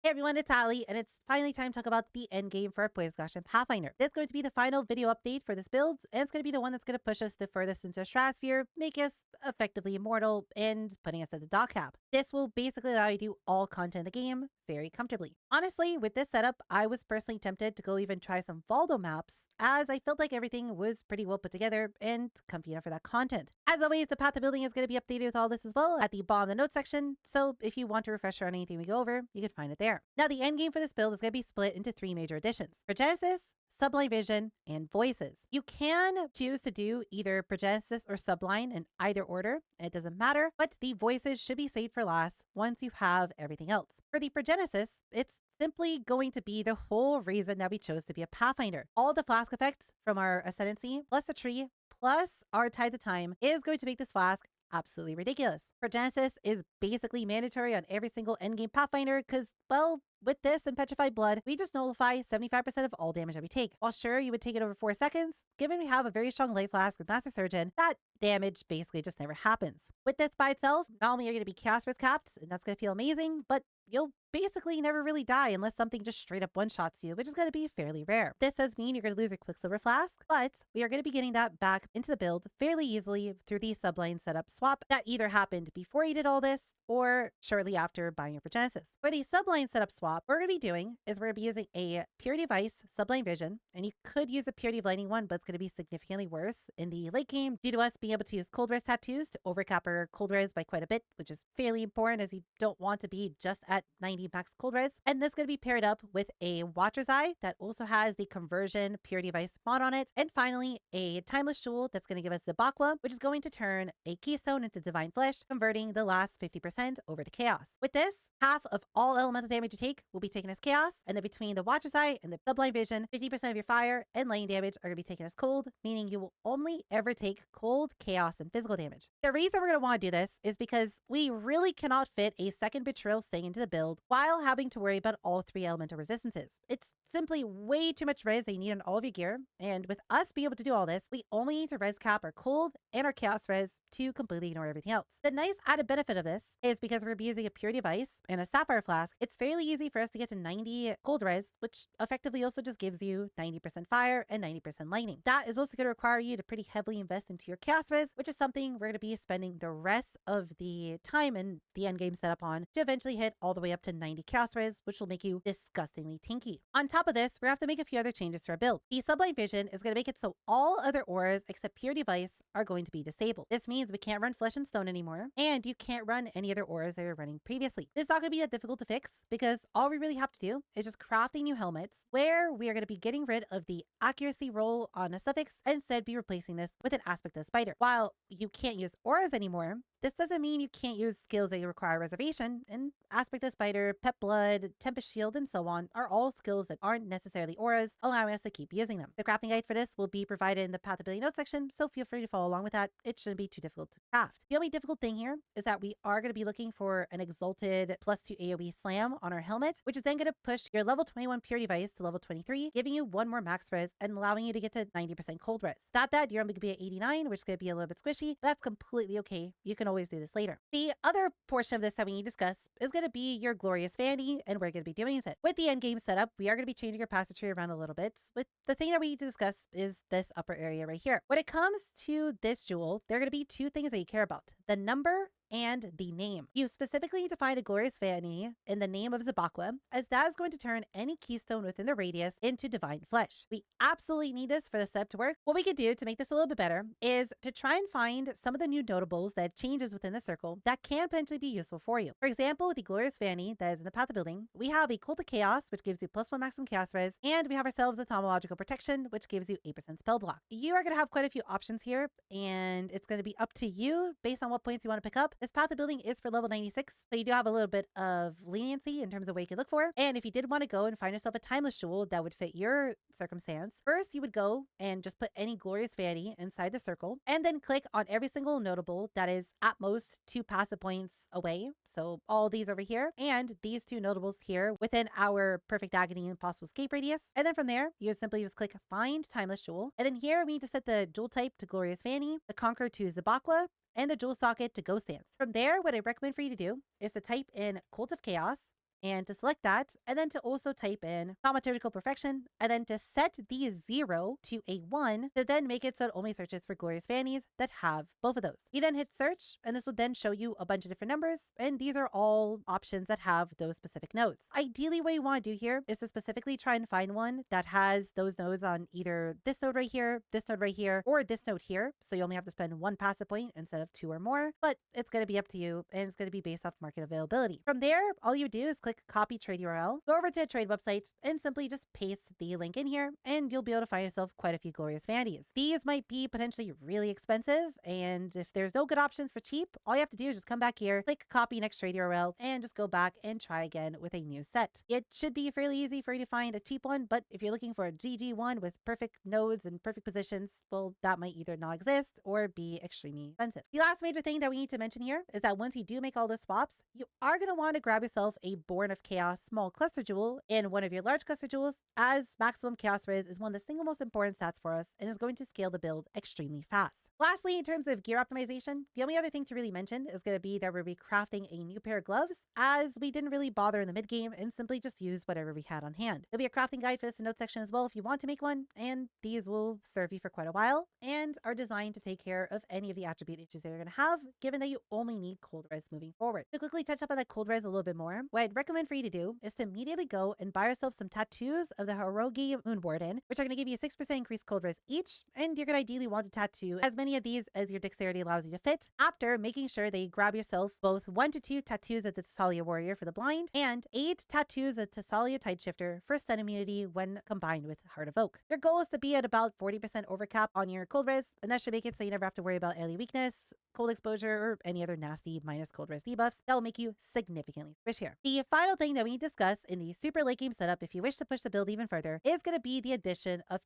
Hey everyone, it's Allie, and it's finally time to talk about the endgame for Poisgosh and Pathfinder. This is going to be the final video update for this build, and it's going to be the one that's going to push us the furthest into Stratosphere, make us effectively immortal, and putting us at the DoT cap. This will basically allow you to do all content in the game very comfortably. Honestly, with this setup, I was personally tempted to go even try some Valdo maps, as I felt like everything was pretty well put together and comfy enough for that content. As always, the path of building is going to be updated with all this as well at the bottom of the notes section, so if you want to refresh on anything we go over, you can find it there. Now, the end game for this build is going to be split into 3 major additions: Progenesis, Sublime Vision, and Voices. You can choose to do either Progenesis or Sublime in either order. It doesn't matter, but the Voices should be saved for last once you have everything else. For the Progenesis, it's simply going to be the whole reason that we chose to be a Pathfinder. All the flask effects from our Ascendancy, plus a tree, plus our Tide to Time is going to make this flask absolutely ridiculous. Progenesis is basically mandatory on every single endgame Pathfinder because, well, with this and Petrified Blood, we just nullify 75% of all damage that we take. While sure, you would take it over 4 seconds, given we have a very strong life flask with Master Surgeon, that damage basically just never happens. With this by itself, not only are you going to be Chaos Risk capped, and that's going to feel amazing, but you'll basically never really die unless something just straight up one-shots you, which is going to be fairly rare. This does mean you're going to lose your Quicksilver Flask, but we are going to be getting that back into the build fairly easily through the Sublime setup swap that either happened before you did all this or shortly after buying your Progenesis. For the Sublime setup swap, what we're going to be doing is we're going to be using a Purity of Ice Sublime Vision, and you could use a Purity of Lightning one, but it's going to be significantly worse in the late game due to us being able to use Cold Res tattoos to overcap our Cold Res by quite a bit, which is fairly important as you don't want to be just at 90 max Cold Res. And this is going to be paired up with a Watcher's Eye that also has the conversion Purity of Ice mod on it. And finally, a Timeless Jewel that's going to give us the Bakwa, which is going to turn a Keystone into Divine Flesh, converting the last 50% over to Chaos. With this, half of all elemental damage you take will be taken as Chaos, and then between the Watcher's Eye and the Sublime Vision, 50% of your fire and lightning damage are going to be taken as cold, meaning you will only ever take cold, chaos, and physical damage. The reason we're going to want to do this is because we really cannot fit a second Betrayal Sting into the build while having to worry about all 3 elemental resistances. It's simply way too much res that you need on all of your gear, and with us being able to do all this, we only need to res cap our cold and our chaos res to completely ignore everything else. The nice added benefit of this is because we're using a Purity of Ice and a Sapphire Flask, it's fairly easy for us to get to 90 cold res, which effectively also just gives you 90% fire and 90% lightning. That is also going to require you to pretty heavily invest into your chaos res, which is something we're going to be spending the rest of the time in the endgame setup on to eventually hit all the way up to 90 chaos res, which will make you disgustingly tanky. On top of this, we have to make a few other changes to our build. The Sublime Vision is going to make it so all other auras except Purity of Ice are going to be disabled. This means we can't run Flesh and Stone anymore, and you can't run any other auras that you're running previously. This is not going to be that difficult to fix because all we really have to do is just crafting new helmets where we are going to be getting rid of the accuracy roll on a suffix and instead be replacing this with an aspect of spider. While you can't use auras anymore, this doesn't mean you can't use skills that require reservation, and Aspect of Spider, Pet Blood, Tempest Shield, and so on are all skills that aren't necessarily auras, allowing us to keep using them. The crafting guide for this will be provided in the Path Ability Notes section, so feel free to follow along with that. It shouldn't be too difficult to craft. The only difficult thing here is that we are going to be looking for an Exalted +2 AoE Slam on our helmet, which is then going to push your level 21 Purity of Ice to level 23, giving you 1 more max res and allowing you to get to 90% cold res. That you're only going to be at 89, which is going to be a little bit squishy, but that's completely okay. You can always do this later. The other portion of this that we need to discuss is going to be your glorious vanity and what we're going to be doing with it. With the end game setup, we are going to be changing our passage tree around a little bit. But the thing that we need to discuss is this upper area right here. When it comes to this jewel, there are going to be 2 things that you care about: the number and the name. You specifically need to find a glorious vanity in the name of Zabakwa, as that is going to turn any keystone within the radius into divine flesh. We absolutely need this for the setup to work. What we could do to make this a little bit better is to try and find some of the new notables that changes within the circle that can potentially be useful for you. For example, with the glorious vanity that is in the path of building, we have a Cult of Chaos, which gives you +1 maximum chaos res, and we have ourselves a Thaumaturgical Protection, which gives you 8% spell block. You are going to have quite a few options here, and it's going to be up to you based on what points you want to pick up. This path of building is for level 96, so you do have a little bit of leniency in terms of what you can look for. And if you did want to go and find yourself a Timeless Jewel that would fit your circumstance, first you would go and just put any glorious vanity inside the circle, and then click on every single notable that is at most 2 passive points away. So all these over here, and these 2 notables here within our Perfect Agony and possible escape radius. And then from there, you simply just click Find Timeless Jewel. And then here we need to set the jewel type to Glorious Vanity, the Conqueror to Zabakwa, and the jewel socket to Ghost Dance. From there, what I recommend for you to do is to type in Cult of Chaos and to select that, and then to also type in thaumaturgical perfection, and then to set the 0 to a 1 to then make it so it only searches for glorious vanities that have both of those. You then hit search, and this will then show you a bunch of different numbers, and these are all options that have those specific nodes. Ideally, what you want to do here is to specifically try and find one that has those nodes on either this node right here, this node right here, or this node here, so you only have to spend one passive point instead of 2 or more, but it's going to be up to you, and it's going to be based off market availability. From there, all you do is click copy trade URL, go over to a trade website, and simply just paste the link in here, and you'll be able to find yourself quite a few glorious vanities. These might be potentially really expensive, and if there's no good options for cheap, all you have to do is just come back here, click copy next trade URL, and just go back and try again with a new set. It should be fairly easy for you to find a cheap one, but if you're looking for a GG one with perfect nodes and perfect positions, well, that might either not exist or be extremely expensive. The last major thing that we need to mention here is that once you do make all the swaps, you are going to want to grab yourself a Born of Chaos small cluster jewel in one of your large cluster jewels, as maximum chaos res is one of the single most important stats for us and is going to scale the build extremely fast. Lastly, in terms of gear optimization, the only other thing to really mention is going to be that we'll be crafting a new pair of gloves, as we didn't really bother in the mid game and simply just used whatever we had on hand. There'll be a crafting guide for this in note section as well if you want to make one, and these will serve you for quite a while and are designed to take care of any of the attribute issues that you're going to have, given that you only need cold res moving forward. To quickly touch up on that cold res a little bit more, what I'd recommend for you to do is to immediately go and buy yourself some tattoos of the Hirogi Moon Warden, which are going to give you a 6% increased cold res each, and you're going to ideally want to tattoo as many of these as your dexterity allows you to fit, after making sure that you grab yourself both 1 to 2 tattoos of the Thessalia Warrior for the blind, and 8 tattoos of Thessalia Tideshifter for stun immunity when combined with Heart of Oak. Your goal is to be at about 40% overcap on your cold res, and that should make it so you never have to worry about Allie weakness, cold exposure, or any other nasty minus cold res debuffs that will make you significantly squishier. The final thing that we need to discuss in the super late game setup, if you wish to push the build even further, is going to be the addition of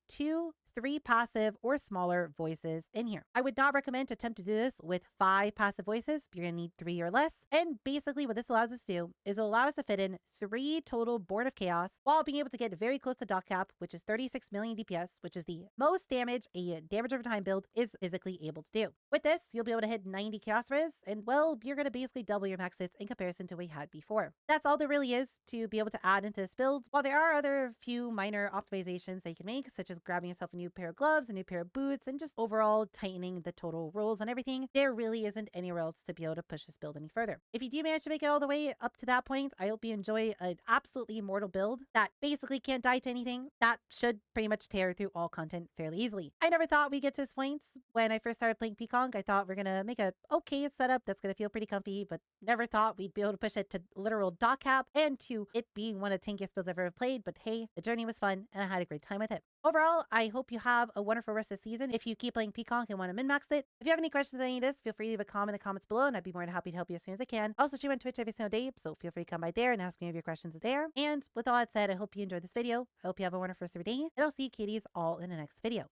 3 passive or smaller voices in here. I would not recommend to attempt to do this with 5 passive voices. You're going to need 3 or less. And basically what this allows us to do is it'll allow us to fit in 3 total Born of Chaos while being able to get very close to DoT cap, which is 36 million DPS, which is the most damage a damage over time build is physically able to do. With this, you'll be able to hit 90 chaos res, and well, you're going to basically double your max hits in comparison to what you had before. That's all there really is to be able to add into this build. While there are other few minor optimizations that you can make, such as grabbing yourself a new pair of gloves, a new pair of boots, and just overall tightening the total rules and everything, there really isn't anywhere else to be able to push this build any further. If you do manage to make it all the way up to that point, I hope you enjoy an absolutely immortal build that basically can't die to anything. That should pretty much tear through all content fairly easily. I never thought we'd get to this point. When I first started playing PConc, I thought we're gonna make a okay setup that's gonna feel pretty comfy, but never thought we'd be able to push it to literal DoT cap and to it being one of the tankiest builds I've ever played. But hey, the journey was fun and I had a great time with it. Overall, I hope you have a wonderful rest of the season if you keep playing PConc and want to min-max it. If you have any questions on any of this, feel free to leave a comment in the comments below and I'd be more than happy to help you as soon as I can. I also stream on Twitch every single day, so feel free to come by there and ask me if your questions are there. And with all that said, I hope you enjoyed this video. I hope you have a wonderful rest of your day, and I'll see you kitties all in the next video.